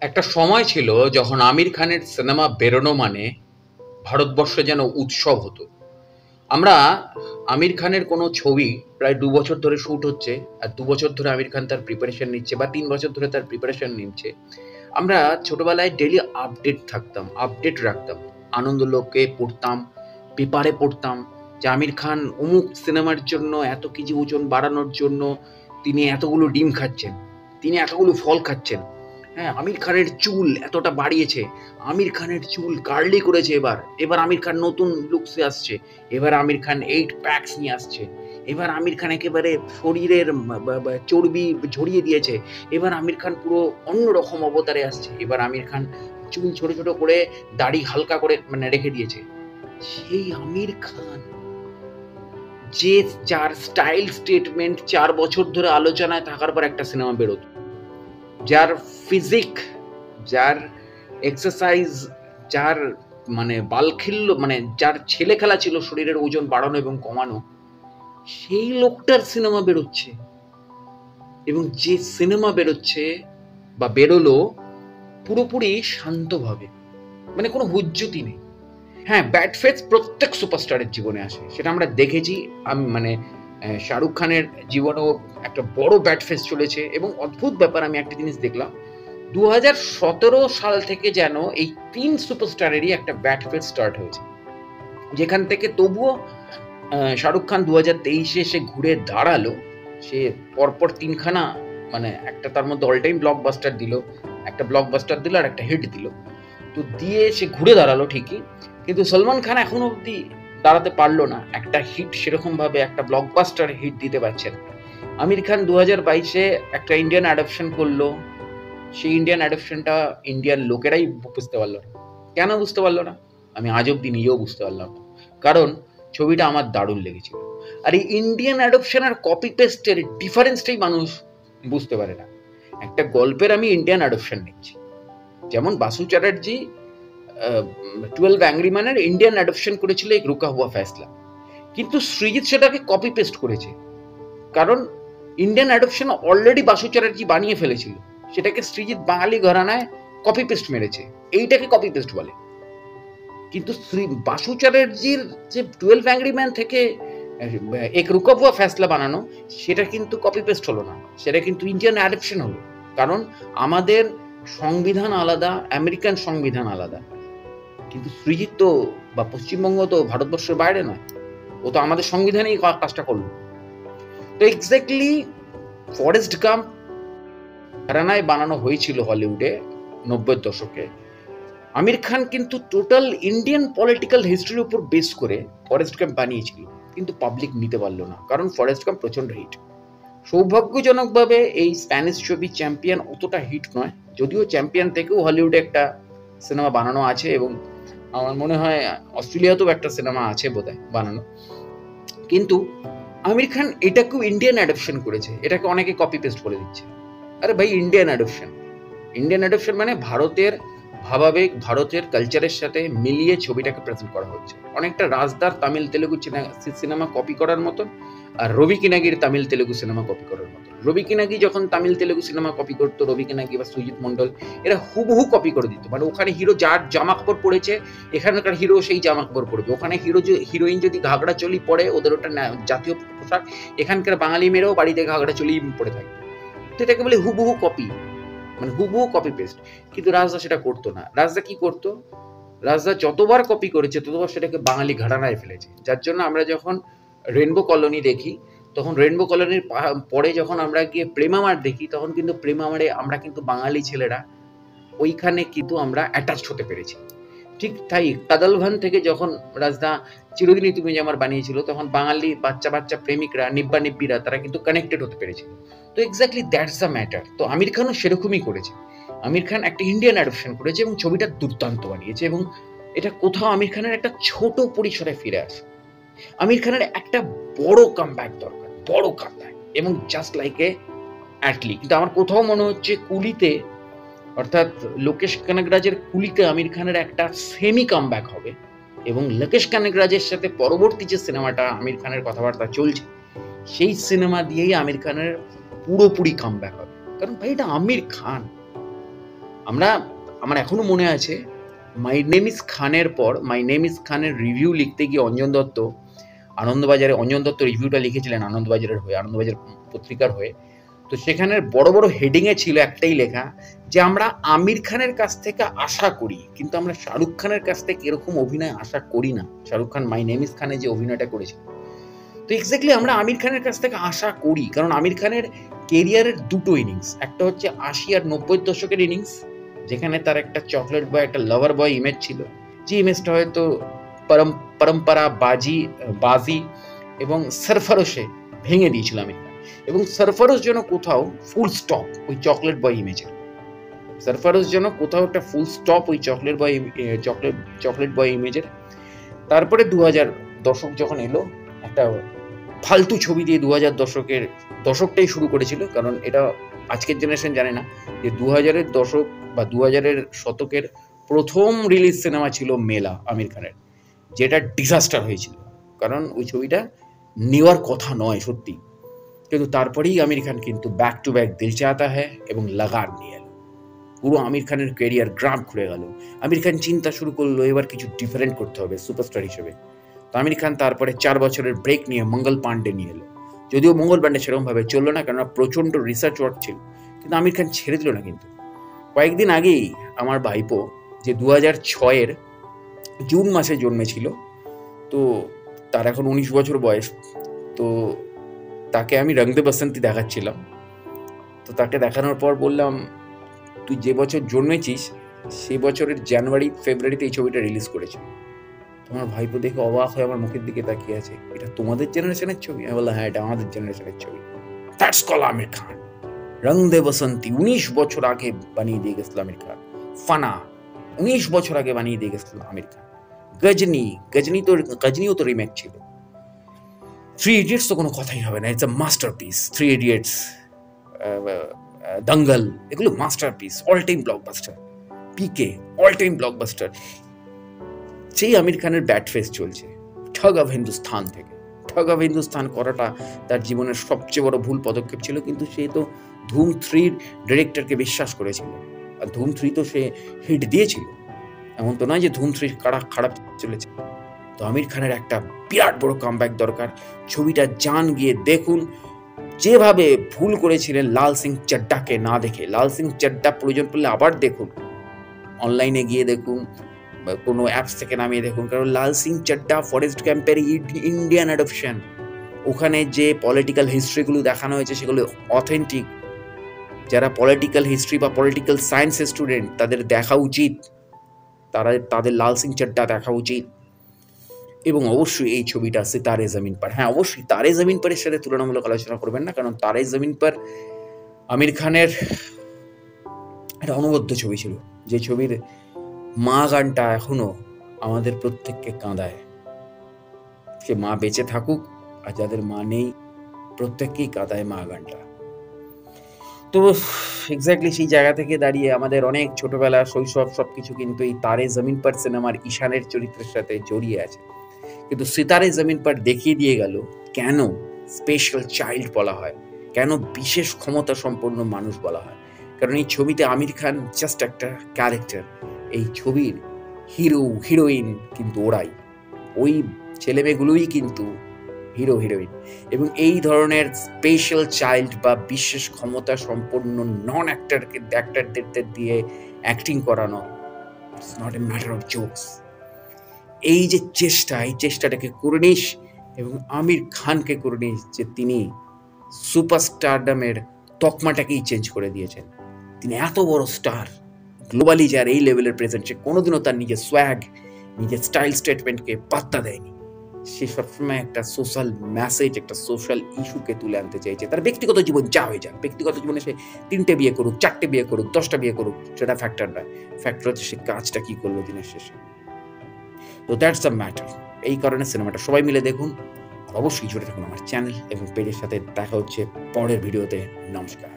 একটা সময় ছিল যখন আমির খানের সিনেমা বেরোনো মানে ভারতবর্ষে যেন উৎসব হতো। আমরা আমির খানের কোনো ছবি প্রায় ২ বছর ধরে শুট হচ্ছে, আর ২ বছর ধরে আমির খান তার প্রিপারেশন নিচ্ছে বা ৩ বছর ধরে তার প্রিপারেশন নিচ্ছে। আমরা ছোটবেলায় ডেইলি আপডেট রাখতাম। আনন্দলোকে পড়তাম, পেপারে পড়তাম যে আমির খান অমুক সিনেমার জন্য এত কেজি ওজন বাড়ানোর জন্য তিনি এতগুলো ডিম খাচ্ছেন, তিনি এতগুলো ফল খাচ্ছেন। হ্যাঁ, আমির খানের চুল এতটা বাড়িয়েছে, আমির খানের চুল কার্লি করেছে এবার আমির খান নতুন লুকসে আসছে, এবার আমির খান 8 প্যাকস নিয়ে আসছে, এবার আমির খান একেবারে শরীরের চর্বি ঝরিয়ে দিয়েছে, এবার আমির খান পুরো অন্যরকম অবতারে আসছে, এবার আমির খান চুল ছোট ছোট করে দাড়ি হালকা করে রেখে দিয়েছে। সেই আমির খান যে যার স্টাইল স্টেটমেন্ট 4 বছর ধরে আলোচনায় থাকার পর একটা সিনেমা বেরোতো, যার ফিজিক, যার এক্সারসাইজ, যার বালখিল্য, যার ছেলে খেলা ছিল শরীরের ওজন বাড়ানো এবং কমানো, সেই লোকটার সিনেমা বেরোচ্ছে। এবং যে সিনেমা বেরোচ্ছে বা বেরোলো পুরোপুরি শান্তভাবে, কোনো হুজ্জুতি নেই। হ্যাঁ, ব্যাড ফেস প্রত্যেক সুপারস্টারের জীবনে আসে, সেটা আমরা দেখেছি। আমি শাহরুখ খানের জীবনেও একটা বড় ব্যাড ফেস চলেছে। এবং অদ্ভুত ব্যাপার, আমি একটা জিনিস দেখলাম, 2017 সাল থেকে যেন এই 3 সুপারস্টারেরই একটা ব্যাড ফেস স্টার্ট হয়েছে, যেখান থেকে তবুও শাহরুখ খান 2023-এ এসে ঘুরে দাঁড়ালো। সে পরপর 3খানা একটা তার মধ্যে অল টাইম ব্লকবাস্টার দিল, একটা ব্লকবাস্টার দিল আর একটা হিট দিল। তো দিয়ে সে ঘুরে দাঁড়ালো ঠিকই, কিন্তু সলমান খান এখনো অব্দি দাঁড়াতে পারলো না, একটা হিট সেরকম ভাবে একটা ব্লকবাস্টার হিট দিতে পারছেন। আমির খান 2022-এ একটা ইন্ডিয়ান অ্যাডাপশন করলো, সেই ইন্ডিয়ান অ্যাডাপশনটা ইন্ডিয়ান লোকেরাই বুঝতে পারলো না। কেন বুঝতে পারলো না আমি আজ অব্দি নিজেও বুঝতে পারলাম না, কারণ ছবিটা আমার দারুণ লেগেছিল। আর এই ইন্ডিয়ান অ্যাডাপশন আর কপি পেস্টের ডিফারেন্সটাই মানুষ বুঝতে পারে না। একটা গল্পের আমি ইন্ডিয়ান অ্যাডাপশন নিচ্ছি, যেমন বাসু চ্যাটার্জি 12 অ্যাংরি ম্যানের ইন্ডিয়ান অ্যাডাপশন করেছিল এক রুকা হুয়া ফ্যাসলা, কিন্তু সৃজিত সেটাকে কপি পেস্ট করেছে, কারণ Indian adoption already Basu Chatterjee বানিয়ে ফেলেছিল, সেটাকে সৃজিত বাঙালি ঘরানায় কপি পেস্ট মেরেছে, এইটাকে কপি পেস্ট বলে। কিন্তু বাসু চ্যাটার্জির যে 12 অ্যাংরি ম্যান থেকে এক রুকা হুয়া ফ্যাসলা বানানো, সেটা কিন্তু কপি পেস্ট হলো না, সেটা কিন্তু ইন্ডিয়ান অ্যাডাপশন হলো। কারণ আমাদের সংবিধান আলাদা, আমেরিকান সংবিধান আলাদা, কিন্তু সৃজিত তো বা পশ্চিমবঙ্গ তো ভারতবর্ষের বাইরে নয়, ও তো আমাদের সংবিধানেই কাজটা করলো। তো এক্স্যাক্টলি ফরেস্ট গাম্প ঘরানায় বানানো হয়েছিল হলিউডে 90-এর দশকে। আমির খান কিন্তু টোটাল ইন্ডিয়ান পলিটিক্যাল হিস্ট্রির উপর বেস করে ফরেস্ট গাম্প বানিয়েছিল, কিন্তু পাবলিক নিতে পারলো না, কারণ ফরেস্ট গাম্প প্রচন্ড হিট। সৌভাগ্যজনকভাবে এই স্প্যানিশ ছবি চ্যাম্পিয়ন অতটা হিট নয়, যদিও চ্যাম্পিয়ন থেকেও হলিউডে একটা সিনেমা বানানো আছে, এবং আমার মনে হয় অস্ট্রেলিয়াতেও একটা সিনেমা আছে বোধহয় বানানো। কিন্তু আমির খান এটাকেও ইন্ডিয়ান অ্যাডাপশন করেছে, এটাকে অনেকে কপি পেস্ট বলে দিচ্ছে। আরে ভাই, ইন্ডিয়ান অ্যাডাপশন মানে ভারতের ভাবাবেগ, ভারতের কালচারের সাথে মিলিয়ে ছবিটাকে প্রেজেন্ট করা হচ্ছে। অনেকটা রাজদার তামিল তেলেগু সিনেমা কপি করার মতন, আর রবি কিনাগির তামিল তেলেগু সিনেমা কপি করার মতন। রবি কিনাগি যখন তামিল তেলেগু সিনেমা কপি করতো, রবি কিনাগি বা সুজিত মন্ডল, এরা হুবহু কপি করে দিত। ওখানে হিরো যার জামা কাপড় পরেছে, এখানকার হিরো সেই জামা কাপড় পরবে। ওখানে হিরোইন যদি ঘাগড়া চলি পরে, ওদের ওটা জাতীয় পোশাক, এখানকার বাঙালি মেয়েরাও বাড়িতে ঘাগড়া চলি পরে থাকে। তো এটাকে বলে হুবহু কপি, হুবহু কপি পেস্ট। কিন্তু রাজদা সেটা করতো না। রাজদা কি করতো? রাজদা যতবার কপি করেছে ততবার সেটাকে বাঙালি ঘরানায় ফেলেছে। যার জন্য আমরা যখন রেনবো কলোনি দেখি, তখন রেনবো কলোনির পরে যখন আমরা গিয়ে প্রেমামার দেখি, তখন কিন্তু প্রেমামারে আমরা কিন্তু বাঙালি ছেলেরা ওইখানে কিন্তু আমরা অ্যাটাচড হতে পেরেছি। ঠিক তাই কাদালভান থেকে যখন রাজদা চিরদিনই তুমি যে আমার বানিয়েছিল, তখন বাঙালি বাচ্চা বাচ্চা প্রেমিকরা, নিব্বা নিব্বিরা, তারা কিন্তু কানেক্টেড হতে পেরেছিল। তো এক্স্যাক্টলি দ্যাটস দ্য ম্যাটার। তো আমির খানও সেরকমই করেছে। আমির খান একটা ইন্ডিয়ান অ্যাডাপশন করেছে এবং ছবিটা দুর্দান্ত বানিয়েছে, এবং এটা কোথাও আমির খানের একটা ছোট পরিসরে ফিরে আসে। আমির খানের একটা বড় কামব্যাক দরকার, বড় কামব্যাক, এবং জাস্ট লাইক এ অ্যাটলি। কিন্তু আমার কোথাও মনে হচ্ছে কুলিতে, অর্থাৎ লোকেশ কানাগরাজের কুলিতে আমির খানের একটা সেমি কামব্যাক হবে, এবং লোকেশ কানাগরাজের সাথে পরবর্তী যে সিনেমাটা আমির খানের কথাবার্তা চলছে, সেই সিনেমা দিয়েই আমির খানের পুরোপুরি কামব্যাক হবে। কারণ ভাই, এটা আমির খান। আমার এখনো মনে আছে মাই নেম ইজ খানের পর মাই নেম ইজ খানের রিভিউ লিখতে গিয়ে অঞ্জন দত্ত রিভিউটা লিখেছিলেন আনন্দবাজারের হয়ে, আনন্দবাজার পত্রিকার হয়ে। তো সেখানের বড় বড় হেডিংয়ে ছিল একটাই লেখা যে আমরা আমির খানের কাছ থেকে আশা করি, কিন্তু আমরা শাহরুখ খানের কাছ থেকে এরকম অভিনয় আশা করি না। Shahrukh Khan my name is খানে যে অভিনয়টা করেছে, তো এক্স্যাক্টলি আমরা আমির খানের কাছ থেকে আশা করি, কারণ আমির খানের কেরিয়ারের দুটো ইনিংস, একটা হচ্ছে 80 আর 90 দশকের ইনিংস, যেখানে তার একটা চকলেট বয়, একটা লাভার বয় ইমেজ ছিল, যে ইমেজটা হয়তো পরম্পরা বাজি এবং সরফরোশে ভেঙে দিয়েছিল আমির খান। এবং সরফরোশ যেন কোথাও ফুল স্টপ ওই চকলেট বয় ইমেজের, সরফরোশ যেন কোথাও একটা ফুল স্টপ ওই চকলেট বয় ইমেজের। তারপরে 2000 দশক যখন এলো, একটা ফালতু ছবি দিয়ে 2000 দশকটাই শুরু করেছিল, কারণ এটা আজকের জেনারেশন জানে না যে 2000-এর দশক বা 2000-এর শতকের প্রথম রিলিজ সিনেমা ছিল মেলা আমির খানের, যেটা ডিজাস্টার হয়েছিল, কারণ ওই ছবিটা নেওয়ার কথা নয় সত্যি। কিন্তু তারপরেই আমির খান কিন্তু ব্যাক টু ব্যাক দিল চাহতা হ্যায় এবং লাগান নিয়ে এলো, পুরো আমির খানের ক্যারিয়ার গ্রাফ ঘুরে গেল। আমির খান চিন্তা শুরু করলো এবার কিছু ডিফারেন্ট করতে হবে সুপারস্টার হিসেবে। তো আমির খান তারপরে 4 বছরের ব্রেক নিয়ে মঙ্গল পান্ডে নিয়ে এলো। যদিও মঙ্গল পান্ডে সেরকমভাবে চললো না, কেননা প্রচণ্ড রিসার্চ ওয়ার্ক ছিল, কিন্তু আমির খান ছেড়ে দিল না। কিন্তু কয়েকদিন আগেই আমার ভাইপো, যে 2006-এর জুন মাসে জন্মেছিল, তো তার এখন 19 বছর বয়স, তো তাকে আমি রং দে বসন্তি দেখাচ্ছিলাম। তো তাকে দেখানোর পর বললাম, তুই যে বছর জন্মেছিস সে বছরের জানুয়ারি ফেব্রুয়ারিতে এই ছবিটা রিলিজ করেছে। তোমার ভাইপো দেখে অবাক হয়ে আমার মুখের দিকে তাকিয়ে আছে, এটা তোমাদের জেনারেশনের ছবি? আমি বললাম, হ্যাঁ, এটা আমাদের জেনারেশনের ছবি। That's call Aamir Khan. রং দে বসন্তি 19 বছর আগে বানিয়ে দিয়ে গেছিল আমির খান। ফানা 19 বছর আগে বানিয়ে দিয়ে গেছিল আমির খান। গজনিও তো রিমেক ছিল। 3 ইডিয়টস তো কোনো কথাই হবে না, ইটস আ মাস্টারপিস। 3 ইডিয়টস, দঙ্গল, এগুলো মাস্টারপিস, অল টাইম ব্লকবাস্টার। পিকে অল টাইম ব্লকবাস্টার। সেই আমির খানের ব্যাড ফেস চলছে ঠগ অফ হিন্দুস্তান থেকে। ঠগ অফ হিন্দুস্তান করাটা তার জীবনের সবচেয়ে বড় ভুল পদক্ষেপ ছিল, কিন্তু সে তো ধুম 3-র ডিরেক্টরকে বিশ্বাস করেছিল, আর ধুম 3 তো সে হিট দিয়েছিল, এমন তো নয় যে ধুম 3 খারাপ চলেছে। তো আমির খানের একটা বিরাট বড় কামব্যাক দরকার। ছবিটা যান, গিয়ে দেখুন। যেভাবে ভুল করেছিলেন লাল সিং চাড্ডাকে না দেখে, লাল সিং চাড্ডা প্রয়োজন পড়লে আবার দেখুন, অনলাইনে গিয়ে দেখুন, কোনো অ্যাপস থেকে নামিয়ে দেখুন, কারণ লাল সিং চাড্ডা ফরেস্ট ক্যাম্পের ইন্ডিয়ান অ্যাডপশন। ওখানে যে পলিটিক্যাল হিস্ট্রিগুলো দেখানো হয়েছে সেগুলো অথেন্টিক। যারা পলিটিক্যাল হিস্ট্রি বা পলিটিক্যাল সায়েন্সের স্টুডেন্ট তাদের দেখা উচিত, তাদের লাল সিং চাড্ডা দেখা উচিত। এবং অবশ্যই এই ছবিটা সিতারে জমিন পর, হ্যাঁ অবশ্যই তারে জমিন পরের সাথে তুলনামূলক আলোচনা করবেন না, কারণ তারে জমিন পর আমির খানের একটা অনবদ্য ছবি ছিল, যে ছবির মা গানটা এখনো আমাদের প্রত্যেককে কাঁদায়। সে মা বেঁচে থাকুক আর যাদের মা নেই প্রত্যেককেই কাঁদায় মা গানটা। তো এক্স্যাক্টলি সেই জায়গা থেকে দাঁড়িয়ে আমাদের অনেক ছোটবেলা, শৈশব সবকিছু কিন্তু এই তারে জমিন পর সিনেমার ঈশানের চরিত্রের সাথে জড়িয়ে আছে। কিন্তু সিতারে জমিন পর দেখিয়ে দিয়ে গেল কেন স্পেশাল চাইল্ড বলা হয়, কেন বিশেষ ক্ষমতা সম্পন্ন মানুষ বলা হয়। কারণ এই ছবিতে আমির খান জাস্ট একটা ক্যারেক্টার, এই ছবির হিরো হিরোইন কিন্তু ওরাই, ওই ছেলেমেয়েগুলোই কিন্তু হিরো হিরোইন। এবং এই ধরনের স্পেশাল চাইল্ড বা বিশেষ ক্ষমতা সম্পন্ন নন অ্যাক্টরদের দিয়ে অ্যাক্টিং করানো, it's not a matter of jokes. এই যে চেষ্টা, এই চেষ্টাটাকে করে নিস এবং আমির খানকে করে নিস যে তিনি সুপারস্টারডামের তকমাটাকেই চেঞ্জ করে দিয়েছেন। তিনি এত বড় স্টার, গ্লোবালি যার এই লেভেলের প্রেজেন্ট, সে কোনোদিনও তার নিজের সোয়াগ, নিজের স্টাইল স্টেটমেন্টকে পাত্তা দেয়নি। সে সবসময় একটা সোশ্যাল মেসেজ, একটা সোশ্যাল ইস্যুকে তুলে আনতে চাইছে। তার ব্যক্তিগত জীবন যা হয়ে যাক, ব্যক্তিগত জীবনে সে 3টে বিয়ে করুক, 4টে বিয়ে করুক, 10টা বিয়ে করুক, সেটা ফ্যাক্টর নয়। ফ্যাক্টর হচ্ছে সে কাজটা কি করলো দিনের শেষে। তো দ্যাটস দ্য ম্যাটার। এই কারণে সিনেমাটা সবাই মিলে দেখুন, অবশ্যই জুড়ে থাকুন আমার চ্যানেল এবং পেজের সাথে। দেখা হচ্ছে পরের ভিডিওতে। নমস্কার।